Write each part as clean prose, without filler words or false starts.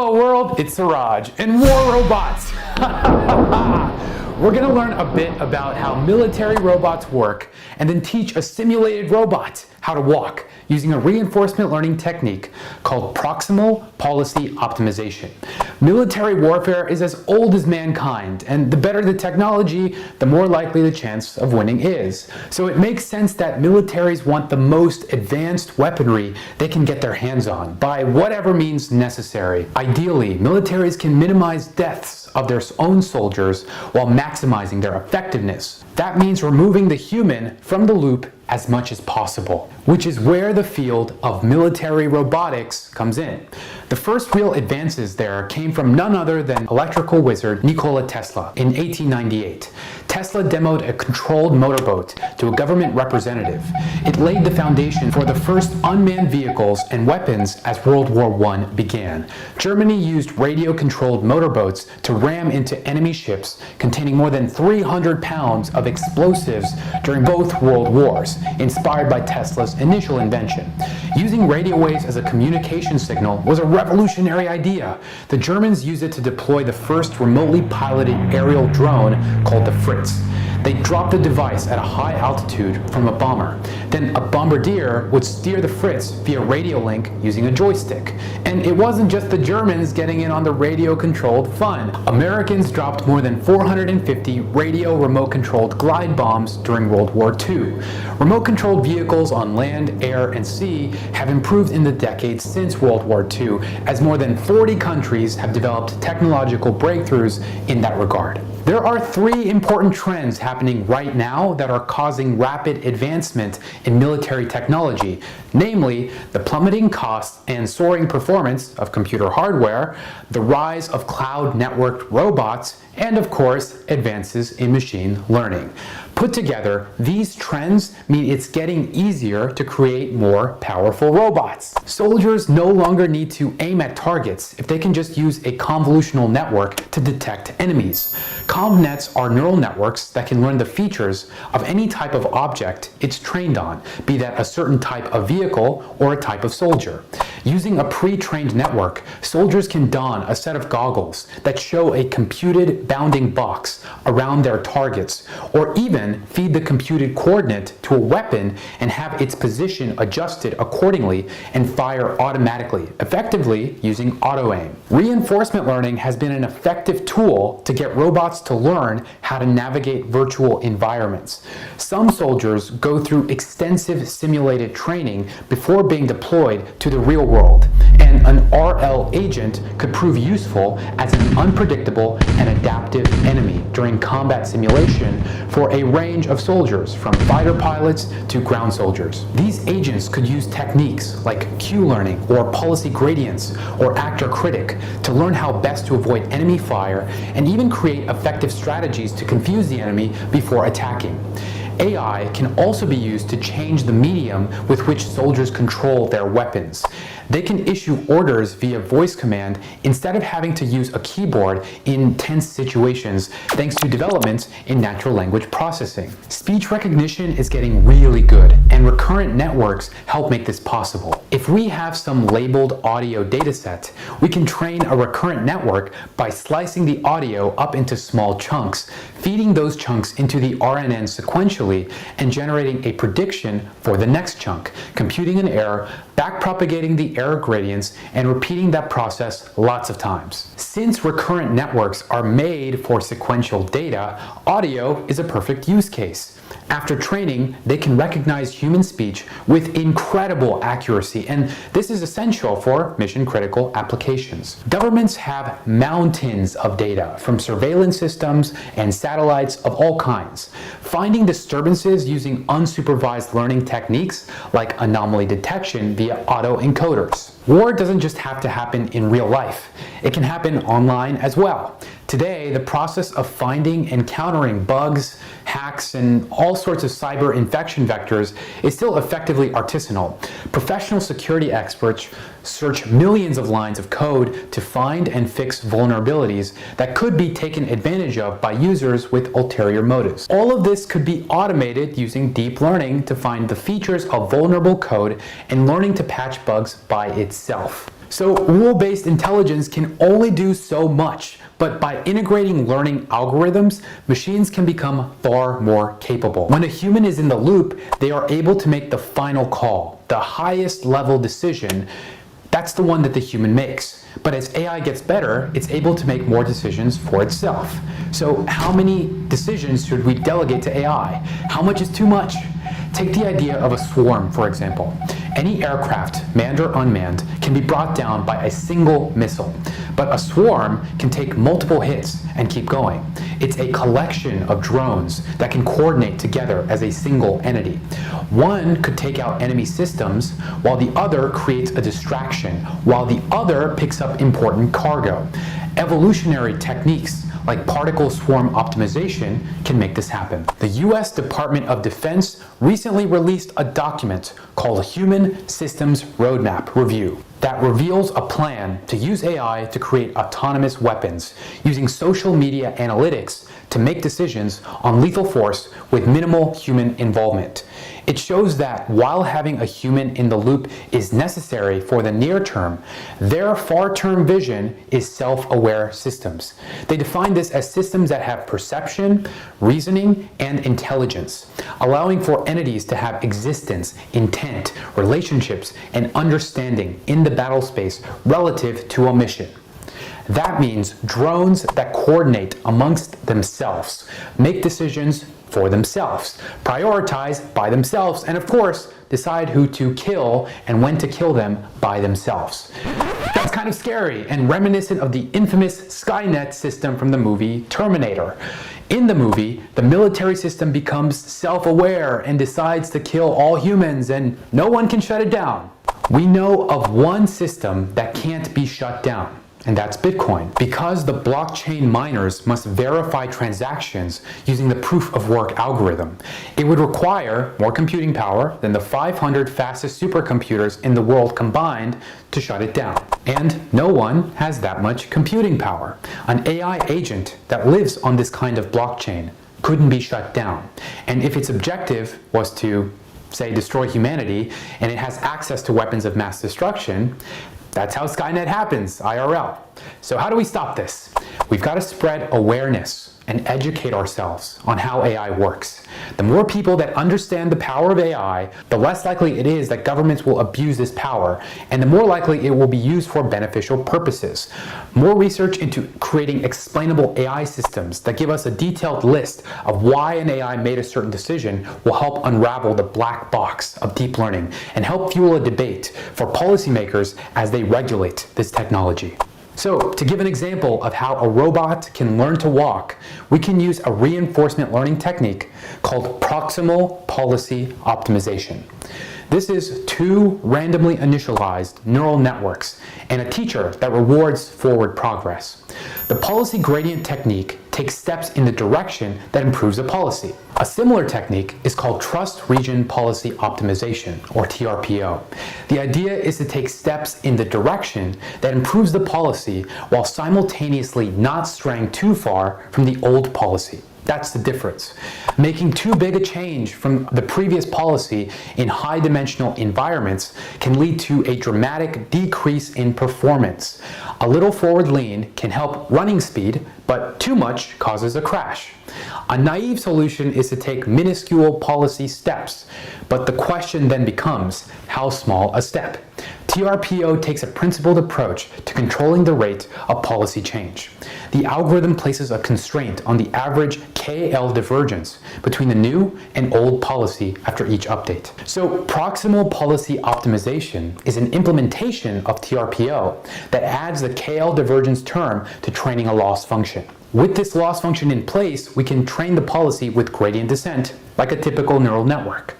Hello world, it's Siraj and War Robots. We're going to learn a bit about how military robots work and then teach a simulated robot how to walk using a reinforcement learning technique called proximal policy optimization. Military warfare is as old as mankind, and the better the technology, the more likely the chance of winning is. So it makes sense that militaries want the most advanced weaponry they can get their hands on by whatever means necessary. Ideally, militaries can minimize deaths of their own soldiers while maximizing their effectiveness. That means removing the human from the loop as much as possible, which is where the field of military robotics comes in. The first real advances there came from none other than electrical wizard Nikola Tesla in 1898. Tesla demoed a controlled motorboat to a government representative. It laid the foundation for the first unmanned vehicles and weapons as World War I began. Germany used radio-controlled motorboats to ram into enemy ships containing more than 300 pounds of explosives during both world wars, inspired by Tesla's initial invention. Using radio waves as a communication signal was a revolutionary idea. The Germans used it to deploy the first remotely piloted aerial drone called the Fritz. They dropped the device at a high altitude from a bomber. Then a bombardier would steer the Fritz via radio link using a joystick. And it wasn't just the Germans getting in on the radio-controlled fun. Americans dropped more than 450 radio remote-controlled glide bombs during World War II. Remote-controlled vehicles on land, air, and sea have improved in the decades since World War II, as more than 40 countries have developed technological breakthroughs in that regard. There are three important trends happening right now that are causing rapid advancement in military technology, namely the plummeting costs and soaring performance of computer hardware, the rise of cloud-networked robots, and of course, advances in machine learning. Put together, these trends mean it's getting easier to create more powerful robots. Soldiers no longer need to aim at targets if they can just use a convolutional network to detect enemies. ConvNets are neural networks that can learn the features of any type of object it's trained on, be that a certain type of vehicle or a type of soldier. Using a pre-trained network, soldiers can don a set of goggles that show a computed bounding box around their targets, or even feed the computed coordinate to a weapon and have its position adjusted accordingly and fire automatically, effectively using auto-aim. Reinforcement learning has been an effective tool to get robots to learn how to navigate virtual environments. Some soldiers go through extensive simulated training before being deployed to the real world, and an RL agent could prove useful as an unpredictable and adaptive enemy during combat simulation for a range of soldiers, from fighter pilots to ground soldiers. These agents could use techniques like cue learning or policy gradients or actor critic to learn how best to avoid enemy fire and even create effective strategies to confuse the enemy before attacking. AI can also be used to change the medium with which soldiers control their weapons. They can issue orders via voice command instead of having to use a keyboard in tense situations, thanks to developments in natural language processing. Speech recognition is getting really good, and recurrent networks help make this possible. If we have some labeled audio dataset, we can train a recurrent network by slicing the audio up into small chunks, feeding those chunks into the RNN sequentially, and generating a prediction for the next chunk, computing an error, backpropagating the error gradients, and repeating that process lots of times. Since recurrent networks are made for sequential data, audio is a perfect use case. After training, they can recognize human speech with incredible accuracy, and this is essential for mission-critical applications. Governments have mountains of data from surveillance systems and satellites of all kinds. Finding disturbances using unsupervised learning techniques like anomaly detection via autoencoders. War doesn't just have to happen in real life. It can happen online as well. Today, the process of finding and countering bugs, hacks, and all sorts of cyber infection vectors is still effectively artisanal. Professional security experts search millions of lines of code to find and fix vulnerabilities that could be taken advantage of by users with ulterior motives. All of this could be automated using deep learning to find the features of vulnerable code and learning to patch bugs by itself. So rule-based intelligence can only do so much, but by integrating learning algorithms, machines can become far more capable. When a human is in the loop, they are able to make the final call, the highest level decision. That's the one that the human makes. But as AI gets better, it's able to make more decisions for itself. So how many decisions should we delegate to AI? How much is too much? Take the idea of a swarm, for example. Any aircraft, manned or unmanned, can be brought down by a single missile. But a swarm can take multiple hits and keep going. It's a collection of drones that can coordinate together as a single entity. One could take out enemy systems, while the other creates a distraction, while the other picks up important cargo. Evolutionary techniques like particle swarm optimization can make this happen. The US Department of Defense recently released a document called Human Systems Roadmap Review that reveals a plan to use AI to create autonomous weapons using social media analytics to make decisions on lethal force with minimal human involvement. It shows that while having a human in the loop is necessary for the near term, their far-term vision is self-aware systems. They define this as systems that have perception, reasoning, and intelligence, allowing for entities to have existence, intent, relationships, and understanding in the battle space relative to a mission. That means drones that coordinate amongst themselves, make decisions for themselves, prioritize by themselves, and of course, decide who to kill and when to kill them by themselves. That's kind of scary and reminiscent of the infamous Skynet system from the movie Terminator. In the movie, the military system becomes self-aware and decides to kill all humans, and no one can shut it down. We know of one system that can't be shut down, and that's Bitcoin. Because the blockchain miners must verify transactions using the proof of work algorithm, it would require more computing power than the 500 fastest supercomputers in the world combined to shut it down. And no one has that much computing power. An AI agent that lives on this kind of blockchain couldn't be shut down. And if its objective was to, say, destroy humanity, and it has access to weapons of mass destruction, that's how Skynet happens, IRL. So how do we stop this? We've got to spread awareness and educate ourselves on how AI works. The more people that understand the power of AI, the less likely it is that governments will abuse this power, and the more likely it will be used for beneficial purposes. More research into creating explainable AI systems that give us a detailed list of why an AI made a certain decision will help unravel the black box of deep learning and help fuel a debate for policymakers as they regulate this technology. So, to give an example of how a robot can learn to walk, we can use a reinforcement learning technique called proximal policy optimization. This is two randomly initialized neural networks and a teacher that rewards forward progress. The policy gradient technique takes steps in the direction that improves a policy. A similar technique is called Trust Region Policy Optimization, or TRPO. The idea is to take steps in the direction that improves the policy while simultaneously not straying too far from the old policy. That's the difference. Making too big a change from the previous policy in high-dimensional environments can lead to a dramatic decrease in performance. A little forward lean can help running speed, but too much causes a crash. A naive solution is to take minuscule policy steps, but the question then becomes, how small a step? TRPO takes a principled approach to controlling the rate of policy change. The algorithm places a constraint on the average KL divergence between the new and old policy after each update. So proximal policy optimization is an implementation of TRPO that adds the KL divergence term to training a loss function. With this loss function in place, we can train the policy with gradient descent, like a typical neural network.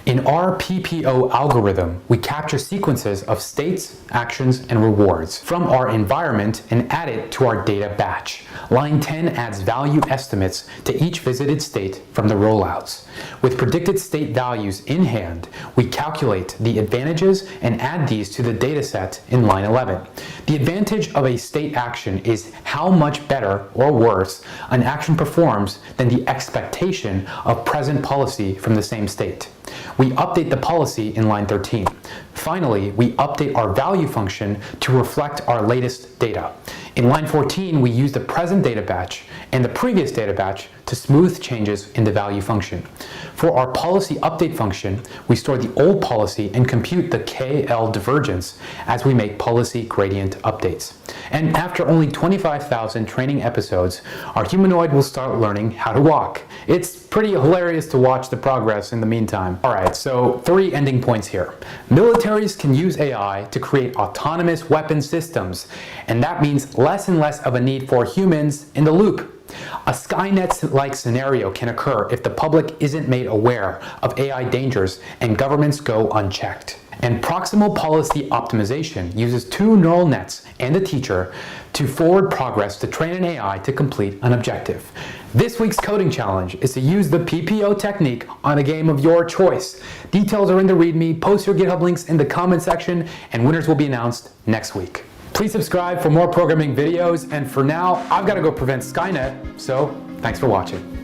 In our PPO algorithm, we capture sequences of states, actions, and rewards from our environment and add it to our data batch. Line 10 adds value estimates to each visited state from the rollouts. With predicted state values in hand, we calculate the advantages and add these to the dataset in line 11. The advantage of a state action is how much better or worse an action performs than the expectation of present policy from the same state. We update the policy in line 13. Finally, we update our value function to reflect our latest data. In line 14, we use the present data batch and the previous data batch to smooth changes in the value function. For our policy update function, we store the old policy and compute the KL divergence as we make policy gradient updates. And after only 25,000 training episodes, our humanoid will start learning how to walk. It's pretty hilarious to watch the progress in the meantime. Alright, so 3 ending points here. Militaries can use AI to create autonomous weapon systems, and that means less and less of a need for humans in the loop. A Skynet-like scenario can occur if the public isn't made aware of AI dangers and governments go unchecked. And proximal policy optimization uses 2 neural nets and a teacher to forward progress to train an AI to complete an objective. This week's coding challenge is to use the PPO technique on a game of your choice. Details are in the README, post your GitHub links in the comment section, and winners will be announced next week. Please subscribe for more programming videos, and for now, I've got to go prevent Skynet, so thanks for watching.